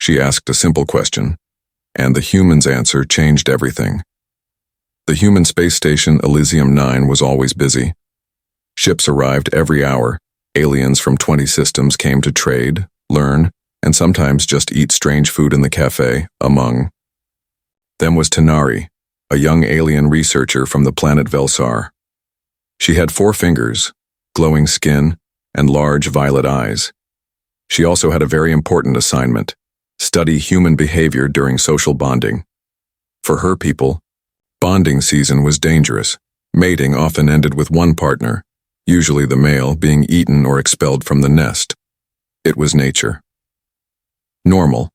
She asked a simple question, and the human's answer changed everything. The human space station Elysium 9 was always busy. Ships arrived every hour. Aliens from 20 systems came to trade, learn, and sometimes just eat strange food in the cafe. Among them was Tanari, a young alien researcher from the planet Velsar. She had 4 fingers, glowing skin, and large violet eyes. She also had a very important assignment: study human behavior during social bonding. For her people, bonding season was dangerous. Mating often ended with one partner, usually the male, being eaten or expelled from the nest. It was nature. Normal.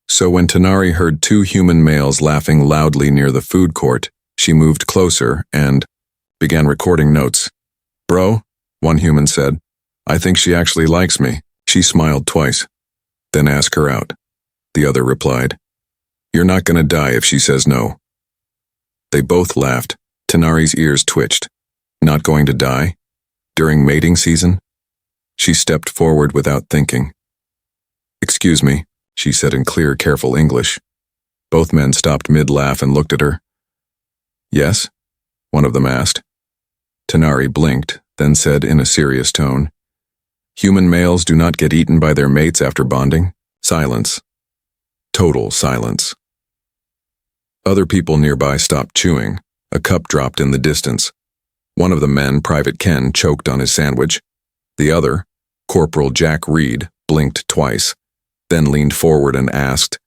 So when Tanari heard 2 human males laughing loudly near the food court, she moved closer and began recording notes. "Bro," one human said, "I think she actually likes me." She smiled twice. "Then ask her out," the other replied. "You're not gonna die if she says no." They both laughed. Tanari's ears twitched. Not going to die? During mating season? She stepped forward without thinking. "Excuse me," she said in clear, careful English. Both men stopped mid-laugh and looked at her. "Yes?" one of them asked. Tanari blinked, then said in a serious tone, "Human males do not get eaten by their mates after bonding." Silence. Total silence. Other people nearby stopped chewing. A cup dropped in the distance. One of the men, Private Ken, choked on his sandwich. The other, Corporal Jack Reed, blinked twice, then leaned forward and asked,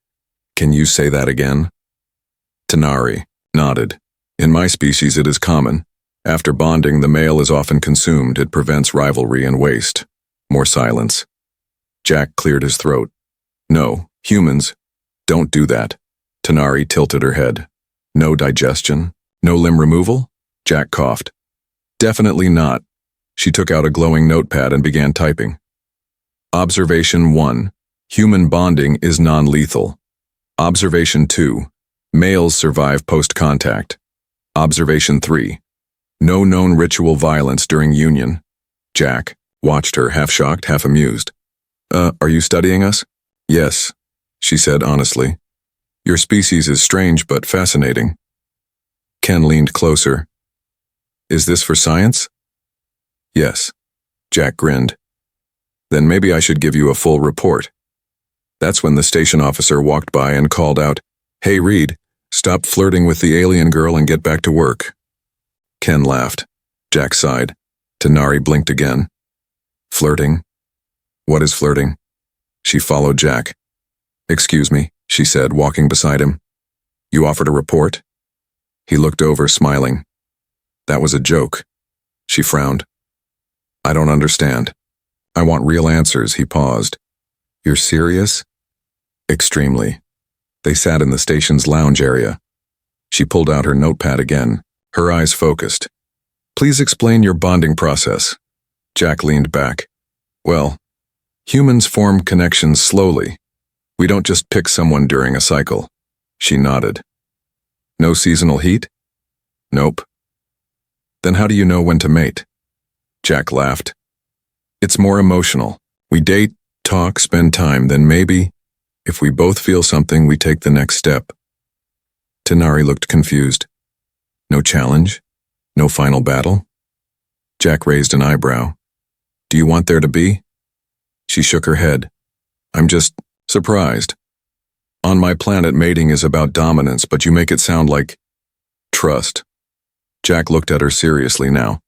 "Can you say that again?" Tanari nodded. "In my species it is common. After bonding, the male is often consumed. It prevents rivalry and waste." More silence. Jack cleared his throat. "No, humans don't do that." Tanari tilted her head. "No digestion? No limb removal?" Jack coughed. "Definitely not." She took out a glowing notepad and began typing. Observation 1. Human bonding is non-lethal. Observation 2. Males survive post-contact. Observation 3. No known ritual violence during union. Jack watched her, half shocked, half amused. Are you studying us?" "Yes," she said honestly. "Your species is strange but fascinating." Ken leaned closer. "Is this for science?" "Yes." Jack grinned. "Then maybe I should give you a full report." That's when the station officer walked by and called out, "Hey Reed, stop flirting with the alien girl and get back to work." Ken laughed. Jack sighed. Tanari blinked again. "Flirting? What is flirting?" She followed Jack. "Excuse me," she said, walking beside him. "You offered a report?" He looked over, smiling. "That was a joke." She frowned. "I don't understand. I want real answers." He paused. "You're serious?" "Extremely." They sat in the station's lounge area. She pulled out her notepad again, her eyes focused. "Please explain your bonding process." Jack leaned back. "Well, humans form connections slowly. We don't just pick someone during a cycle." She nodded. "No seasonal heat?" "Nope." "Then how do you know when to mate?" Jack laughed. "It's more emotional. We date, talk, spend time, then maybe, if we both feel something, we take the next step." Tanari looked confused. "No challenge? No final battle?" Jack raised an eyebrow. "Do you want there to be?" She shook her head. "I'm just surprised. On my planet, mating is about dominance, but you make it sound like trust." Jack looked at her seriously now.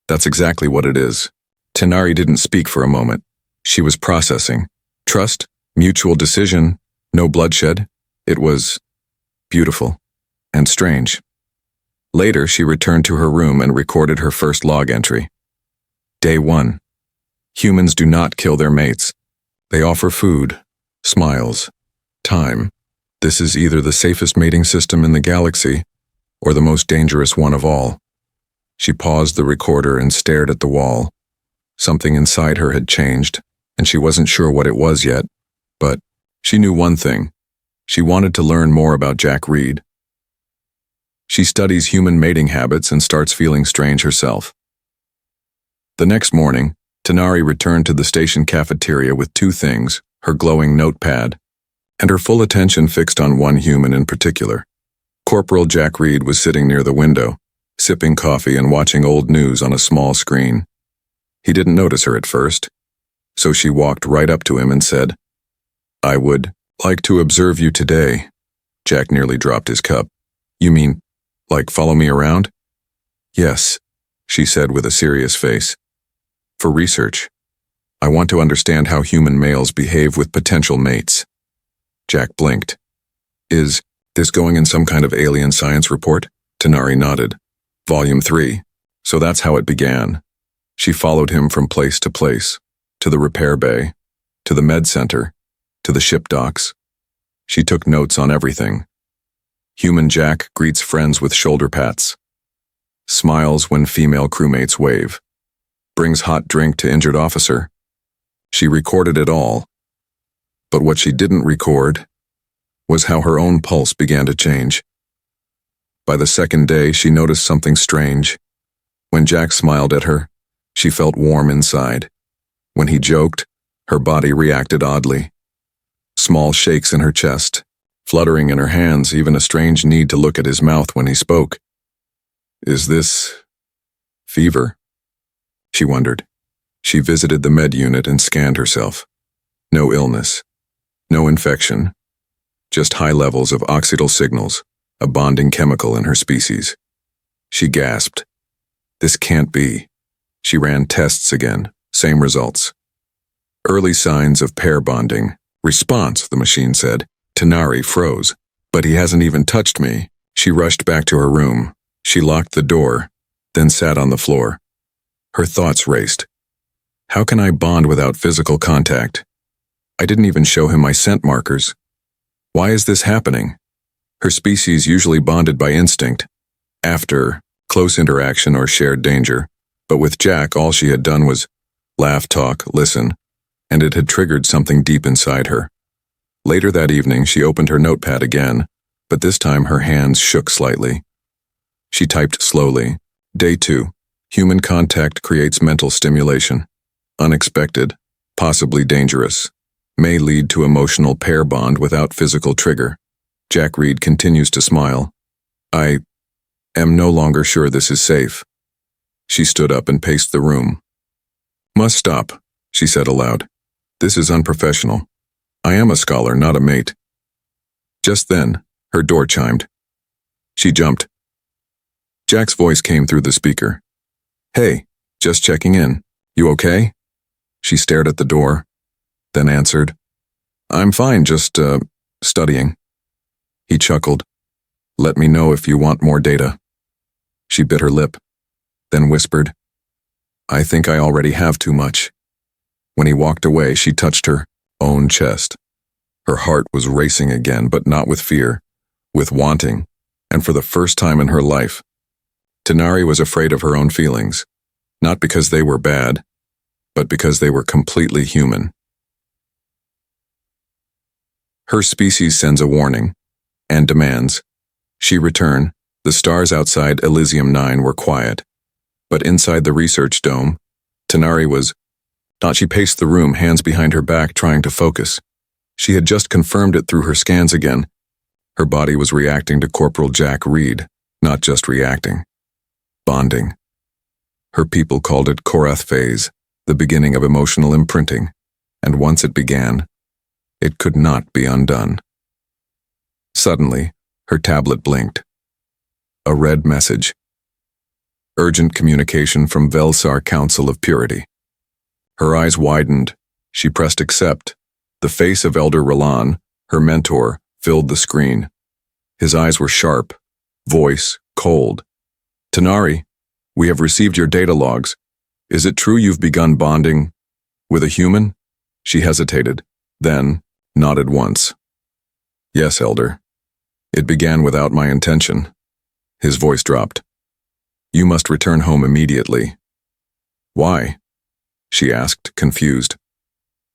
"That's exactly what it is." Tanari didn't speak for a moment. She was processing. Trust, mutual decision, no bloodshed. It was beautiful and strange. Later, she returned to her room and recorded her first log entry. Day 1. Humans do not kill their mates. They offer food, smiles, time. This is either the safest mating system in the galaxy or the most dangerous one of all. She paused the recorder and stared at the wall. Something inside her had changed, and she wasn't sure what it was yet, but she knew one thing. She wanted to learn more about Jack Reed. She studies human mating habits and starts feeling strange herself. The next morning, Tanari returned to the station cafeteria with 2 things: her glowing notepad and her full attention fixed on one human in particular. Corporal Jack Reed was sitting near the window, sipping coffee and watching old news on a small screen. He didn't notice her at first, so she walked right up to him and said, "I would like to observe you today." Jack nearly dropped his cup. "You mean, like follow me around?" "Yes," she said with a serious face. "For research. I want to understand how human males behave with potential mates." Jack blinked. "Is this going in some kind of alien science report?" Tanari nodded. "Volume 3. So that's how it began." She followed him from place to place, to the repair bay, to the med center, to the ship docks. She took notes on everything. Human Jack greets friends with shoulder pats, smiles when female crewmates wave, brings hot drink to injured officer. She recorded it all. But what she didn't record was how her own pulse began to change. By the second day, she noticed something strange. When Jack smiled at her, she felt warm inside. When he joked, her body reacted oddly. Small shakes in her chest, fluttering in her hands, even a strange need to look at his mouth when he spoke. "Is this fever?" she wondered. She visited the med unit and scanned herself. No illness, no infection, just high levels of oxidal signals, a bonding chemical in her species. She gasped. "This can't be." She ran tests again, same results. "Early signs of pair bonding. Response," the machine said. Tanari froze. "But he hasn't even touched me." She rushed back to her room. She locked the door, then sat on the floor. Her thoughts raced. How can I bond without physical contact? I didn't even show him my scent markers. Why is this happening? Her species usually bonded by instinct, after close interaction or shared danger. But with Jack, all she had done was laugh, talk, listen, and it had triggered something deep inside her. Later that evening, she opened her notepad again, but this time her hands shook slightly. She typed slowly. Day 2. Human contact creates mental stimulation. Unexpected, possibly dangerous. May lead to emotional pair bond without physical trigger. Jack Reed continues to smile. I am no longer sure this is safe. She stood up and paced the room. Must stop, she said aloud. This is unprofessional. I am a scholar, not a mate. Just then, her door chimed. She jumped. Jack's voice came through the speaker. Hey, just checking in. You okay? She stared at the door, then answered. I'm fine, just, studying. He chuckled. Let me know if you want more data. She bit her lip, then whispered, I think I already have too much. When he walked away, she touched her own chest. Her heart was racing again, but not with fear, with wanting, and for the first time in her life. Tanari was afraid of her own feelings, not because they were bad, but because they were completely human. Her species sends a warning, and demands. She return. The stars outside Elysium 9 were quiet, but inside the research dome, Tanari was. She paced the room, hands behind her back, trying to focus. She had just confirmed it through her scans again. Her body was reacting to Corporal Jack Reed, not just reacting. Bonding. Her people called it Korath phase, the beginning of emotional imprinting, and once it began, it could not be undone. Suddenly, her tablet blinked. A red message. Urgent communication from Velsar Council of Purity. Her eyes widened. She pressed accept. The face of Elder Ralan, her mentor, filled the screen. His eyes were sharp, voice cold. Tanari, we have received your data logs. Is it true you've begun bonding with a human? She hesitated, then nodded once. Yes, Elder. It began without my intention. His voice dropped. You must return home immediately. Why? She asked, confused.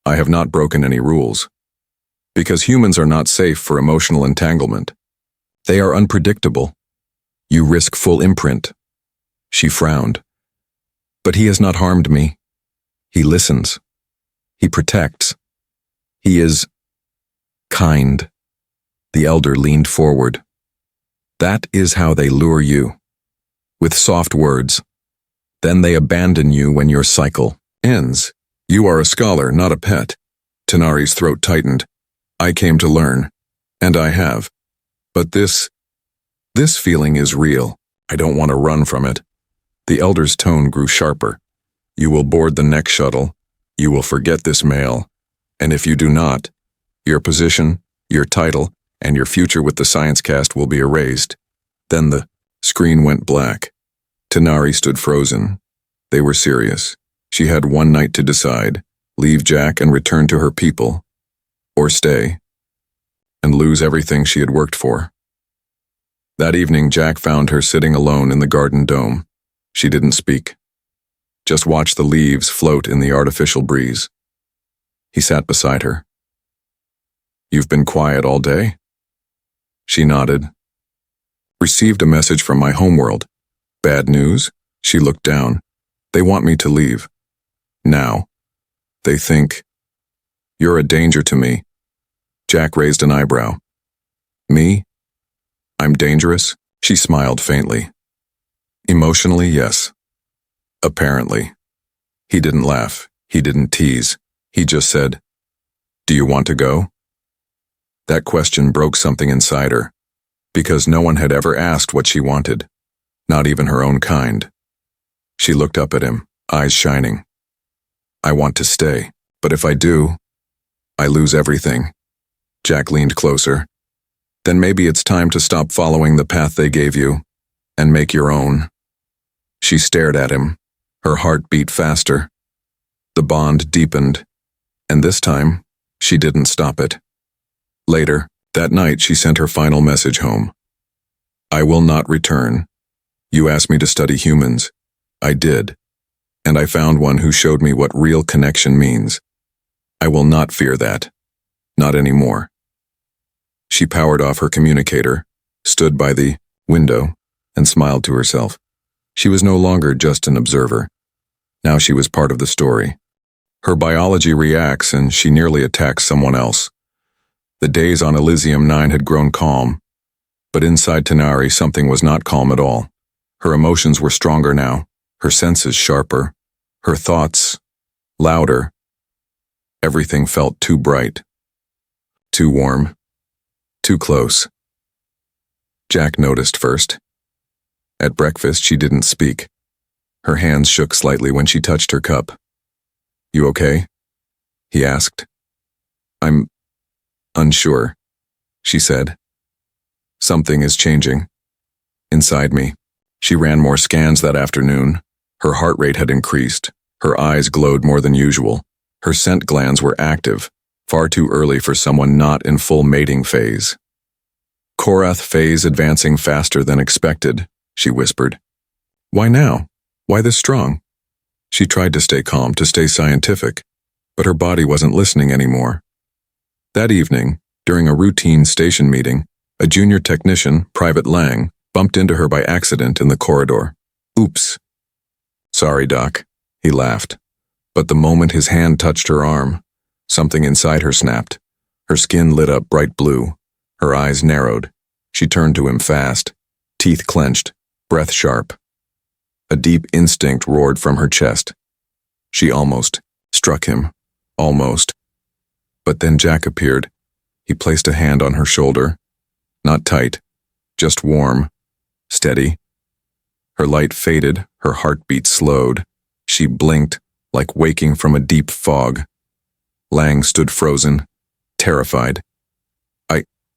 I have not broken any rules. Because humans are not safe for emotional entanglement. They are unpredictable. You risk full imprint. She frowned. But he has not harmed me. He listens. He protects. He is kind. The elder leaned forward. That is how they lure you. With soft words. Then they abandon you when your cycle ends. You are a scholar, not a pet. Tanari's throat tightened. I came to learn. And I have. But this feeling is real. I don't want to run from it. The elder's tone grew sharper. You will board the next shuttle. You will forget this mail. And if you do not, your position, your title, and your future with the science cast will be erased. Then the screen went black. Tanari stood frozen. They were serious. She had one night to decide, leave Jack and return to her people, or stay, and lose everything she had worked for. That evening, Jack found her sitting alone in the garden dome. She didn't speak. Just watched the leaves float in the artificial breeze. He sat beside her. You've been quiet all day? She nodded. Received a message from my homeworld. Bad news? She looked down. They want me to leave. Now. They think. You're a danger to me. Jack raised an eyebrow. Me? I'm dangerous? She smiled faintly. Emotionally, yes. Apparently. He didn't laugh. He didn't tease. He just said, Do you want to go? That question broke something inside her, because no one had ever asked what she wanted, not even her own kind. She looked up at him, eyes shining. I want to stay, but if I do, I lose everything. Jack leaned closer. Then maybe it's time to stop following the path they gave you, and make your own. She stared at him. Her heart beat faster. The bond deepened, and this time, she didn't stop it. Later, that night she sent her final message home. I will not return. You asked me to study humans. I did. And I found one who showed me what real connection means. I will not fear that. Not anymore. She powered off her communicator, stood by the window, and smiled to herself. She was no longer just an observer. Now she was part of the story. Her biology reacts and she nearly attacks someone else. The days on Elysium 9 had grown calm, but inside Tanari something was not calm at all. Her emotions were stronger now, her senses sharper, her thoughts louder. Everything felt too bright, too warm, too close. Jack noticed first. At breakfast she didn't speak. Her hands shook slightly when she touched her cup. You okay? He asked. I'm unsure, she said. Something is changing. Inside me. She ran more scans that afternoon. Her heart rate had increased. Her eyes glowed more than usual. Her scent glands were active, far too early for someone not in full mating phase. Korath phase advancing faster than expected, she whispered. Why now? Why this strong? She tried to stay calm, to stay scientific, but her body wasn't listening anymore. That evening, during a routine station meeting, a junior technician, Private Lang, bumped into her by accident in the corridor. Oops. Sorry, Doc, he laughed. But the moment his hand touched her arm, something inside her snapped. Her skin lit up bright blue. Her eyes narrowed. She turned to him fast, teeth clenched, breath sharp. A deep instinct roared from her chest. She almost struck him. Almost. But then Jack appeared. He placed a hand on her shoulder. Not tight, just warm, steady. Her light faded, her heartbeat slowed. She blinked, like waking from a deep fog. Lang stood frozen, terrified.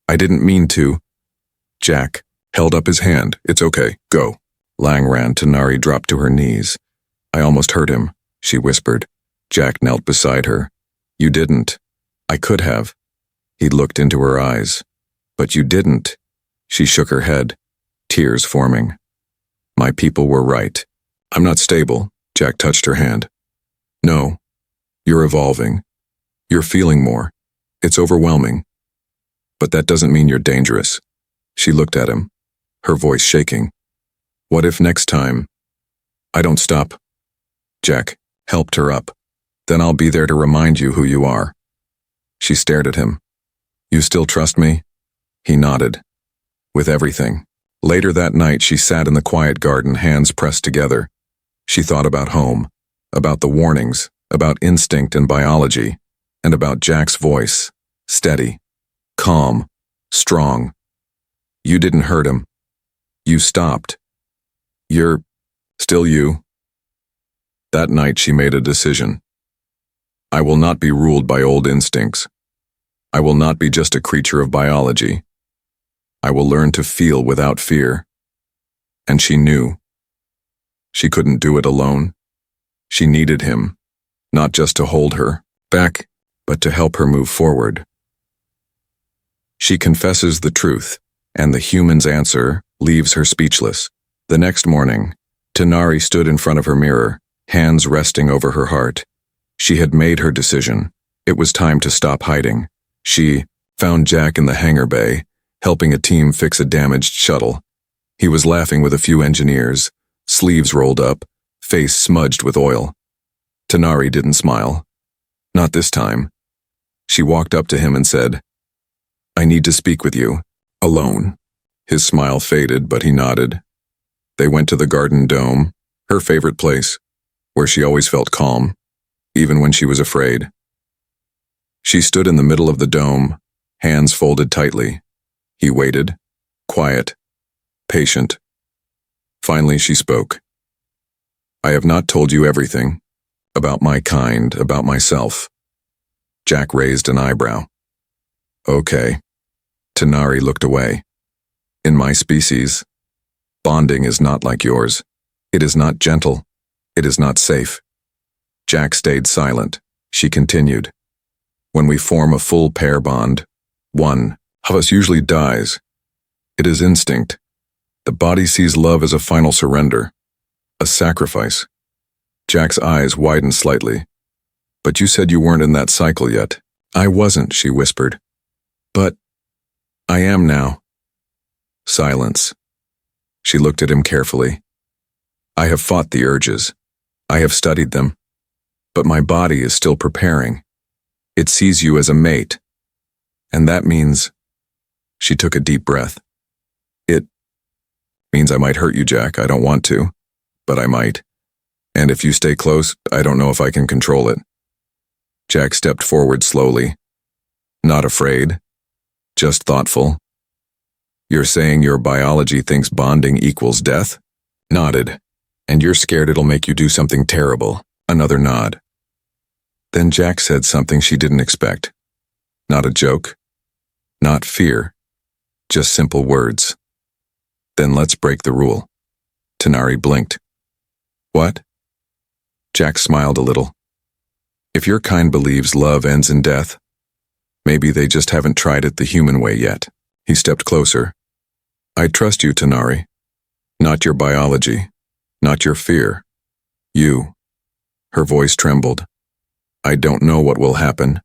I didn't mean to. Jack held up his hand. It's okay, go. Lang ran. Tanari dropped to her knees. I almost hurt him, she whispered. Jack knelt beside her. You didn't. I could have. He looked into her eyes. But you didn't. She shook her head, tears forming. My people were right. I'm not stable. Jack touched her hand. No. You're evolving. You're feeling more. It's overwhelming. But that doesn't mean you're dangerous. She looked at him, her voice shaking. What if next time? I don't stop. Jack helped her up. Then I'll be there to remind you who you are. She stared at him. You still trust me? He nodded. With everything. Later that night, she sat in the quiet garden, hands pressed together. She thought about home, about the warnings, about instinct and biology, and about Jack's voice, steady, calm, strong. You didn't hurt him. You stopped. You're still you. That night she made a decision. I will not be ruled by old instincts. I will not be just a creature of biology. I will learn to feel without fear. And she knew. She couldn't do it alone. She needed him, not just to hold her back, but to help her move forward. She confesses the truth, and the human's answer leaves her speechless. The next morning, Tanari stood in front of her mirror, hands resting over her heart. She had made her decision. It was time to stop hiding. She found Jack in the hangar bay, helping a team fix a damaged shuttle. He was laughing with a few engineers, sleeves rolled up, face smudged with oil. Tanari didn't smile. Not this time. She walked up to him and said, I need to speak with you, alone. His smile faded, but he nodded. They went to the garden dome, her favorite place, where she always felt calm, even when she was afraid. She stood in the middle of the dome, hands folded tightly. He waited, quiet, patient. Finally, she spoke. I have not told you everything, about my kind, about myself. Jack raised an eyebrow. Okay. Tanari looked away. In my species, bonding is not like yours. It is not gentle. It is not safe. Jack stayed silent. She continued. When we form a full pair bond, one of us usually dies. It is instinct. The body sees love as a final surrender, a sacrifice. Jack's eyes widened slightly. But you said you weren't in that cycle yet. I wasn't, she whispered. But I am now. Silence. She looked at him carefully. I have fought the urges. I have studied them. But my body is still preparing. It sees you as a mate. And that means... She took a deep breath. It means I might hurt you, Jack. I don't want to, but I might. And if you stay close, I don't know if I can control it. Jack stepped forward slowly. Not afraid, just thoughtful. You're saying your biology thinks bonding equals death? Nodded. And you're scared it'll make you do something terrible. Another nod. Then Jack said something she didn't expect. Not a joke. Not fear. Just simple words. Then let's break the rule. Tanari blinked. What? Jack smiled a little. If your kind believes love ends in death, maybe they just haven't tried it the human way yet. He stepped closer. I trust you, Tanari. Not your biology. Not your fear. You. Her voice trembled. I don't know what will happen.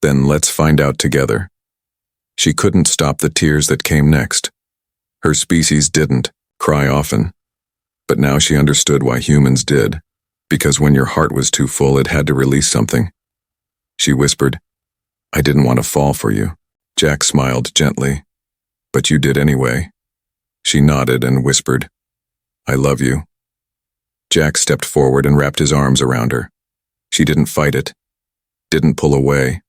Then let's find out together. She couldn't stop the tears that came next. Her species didn't cry often. But now she understood why humans did. Because when your heart was too full, it had to release something. She whispered, I didn't want to fall for you. Jack smiled gently. But you did anyway. She nodded and whispered, I love you. Jack stepped forward and wrapped his arms around her. She didn't fight it. Didn't pull away.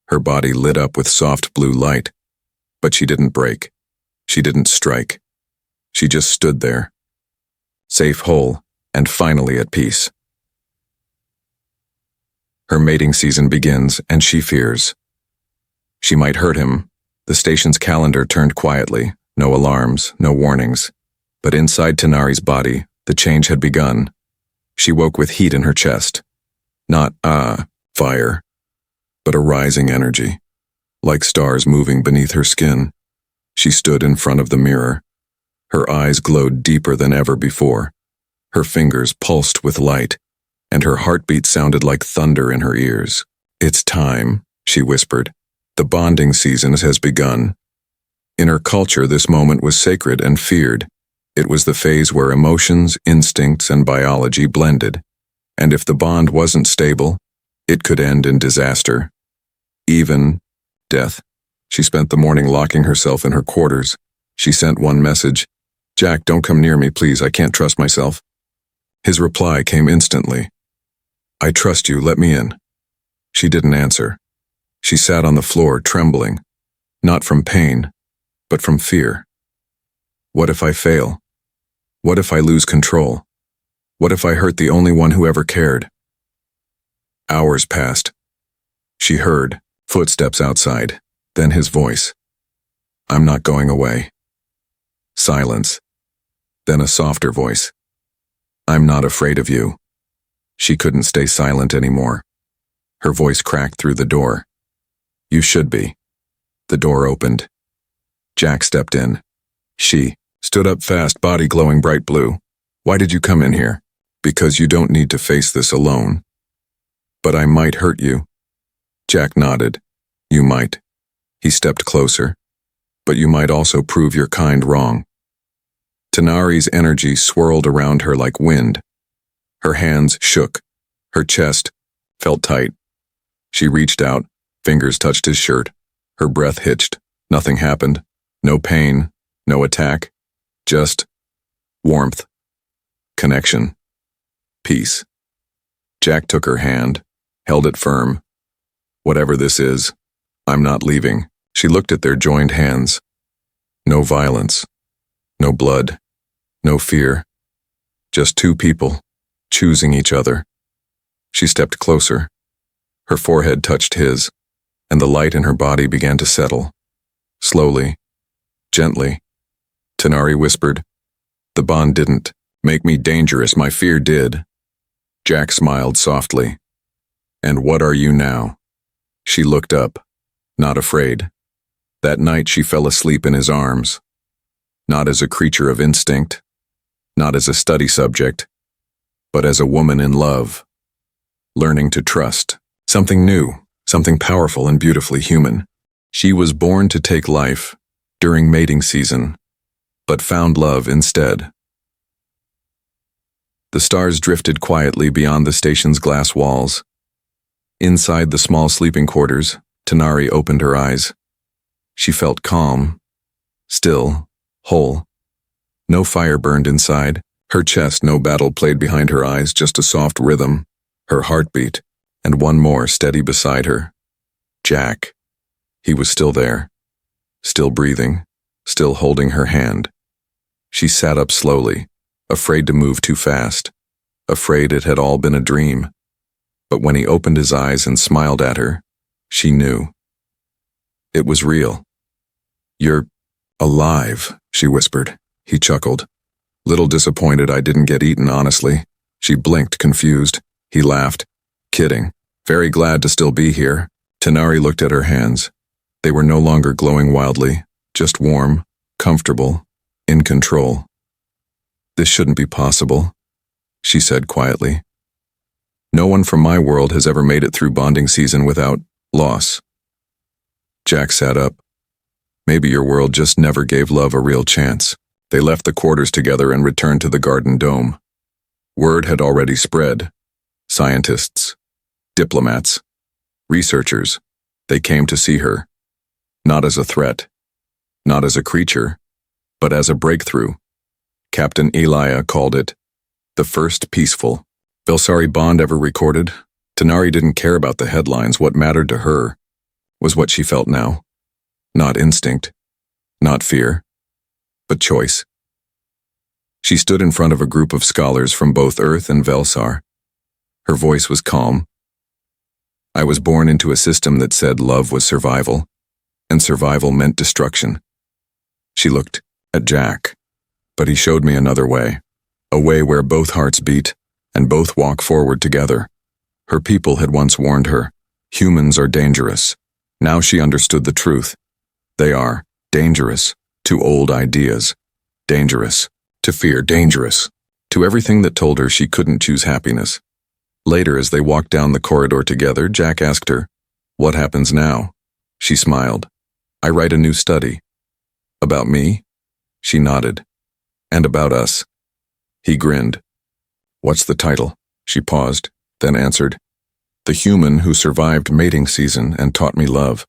Her body lit up with soft blue light. But she didn't break. She didn't strike. She just stood there. Safe, whole, and finally at peace. Her mating season begins, and she fears. She might hurt him. The station's calendar turned quietly. No alarms, no warnings. But inside Tanari's body, the change had begun. She woke with heat in her chest. Not, fire, but a rising energy. Like stars moving beneath her skin. She stood in front of the mirror. Her eyes glowed deeper than ever before. Her fingers pulsed with light, and her heartbeat sounded like thunder in her ears. It's time, she whispered. The bonding season has begun. In her culture, this moment was sacred and feared. It was the phase where emotions, instincts, and biology blended. And if the bond wasn't stable, it could end in disaster. Even death. She spent the morning locking herself in her quarters. She sent one message, "Jack, don't come near me, please, I can't trust myself." His reply came instantly. "I trust you, let me in." She didn't answer. She sat on the floor, trembling, not from pain, but from fear. What if I fail? What if I lose control? What if I hurt the only one who ever cared? Hours passed. She heard footsteps outside, then his voice. "I'm not going away." Silence. Then a softer voice. "I'm not afraid of you." She couldn't stay silent anymore. Her voice cracked through the door. "You should be." The door opened. Jack stepped in. She stood up fast, body glowing bright blue. "Why did you come in here?" "Because you don't need to face this alone." "But I might hurt you." Jack nodded. "You might." He stepped closer. "But you might also prove your kind wrong." Tanari's energy swirled around her like wind. Her hands shook. Her chest felt tight. She reached out, fingers touched his shirt. Her breath hitched. Nothing happened. No pain, no attack. Just warmth, connection, peace. Jack took her hand, held it firm. "Whatever this is, I'm not leaving." She looked at their joined hands. No violence, no blood, no fear. Just two people, choosing each other. She stepped closer. Her forehead touched his, and the light in her body began to settle. Slowly, gently. Tanari whispered, "The bond didn't make me dangerous, my fear did." Jack smiled softly. "And what are you now?" She looked up, not afraid. That night she fell asleep in his arms. Not as a creature of instinct, not as a study subject, but as a woman in love, learning to trust. Something new, something powerful and beautifully human. She was born to take life during mating season, but found love instead. The stars drifted quietly beyond the station's glass walls. Inside the small sleeping quarters, Tanari opened her eyes. She felt calm, still, whole. No fire burned inside. Her chest, no battle played behind her eyes, just a soft rhythm, her heartbeat, and one more steady beside her. Jack. He was still there, still breathing, still holding her hand. She sat up slowly, afraid to move too fast, afraid it had all been a dream. But when he opened his eyes and smiled at her, she knew. It was real. "You're alive," she whispered. He chuckled. "Little disappointed I didn't get eaten, honestly." She blinked, confused. He laughed. "Kidding. Very glad to still be here." Tanari looked at her hands. They were no longer glowing wildly, just warm, comfortable, in control. "This shouldn't be possible," she said quietly. "No one from my world has ever made it through bonding season without loss." Jack sat up. "Maybe your world just never gave love a real chance." They left the quarters together and returned to the garden dome. Word had already spread. Scientists, diplomats, researchers, they came to see her. Not as a threat, not as a creature, but as a breakthrough. Captain Elia called it the first peaceful Belsari bond ever recorded. Tanari didn't care about the headlines. What mattered to her was what she felt now. Not instinct, not fear, but choice. She stood in front of a group of scholars from both Earth and Velsar. Her voice was calm. "I was born into a system that said love was survival, and survival meant destruction." She looked at Jack, but he showed me another way, a way where both hearts beat and both walk forward together. Her people had once warned her, humans are dangerous. Now she understood the truth. They are dangerous to old ideas, dangerous to fear, dangerous to everything that told her she couldn't choose happiness. Later, as they walked down the corridor together, Jack asked her, "What happens now?" She smiled. "I write a new study." "About me?" She nodded. "And about us." He grinned. "What's the title?" She paused, then answered, "The human who survived mating season and taught me love."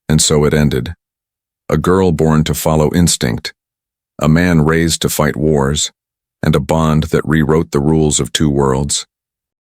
And so it ended. A girl born to follow instinct, a man raised to fight wars, and a bond that rewrote the rules of two worlds.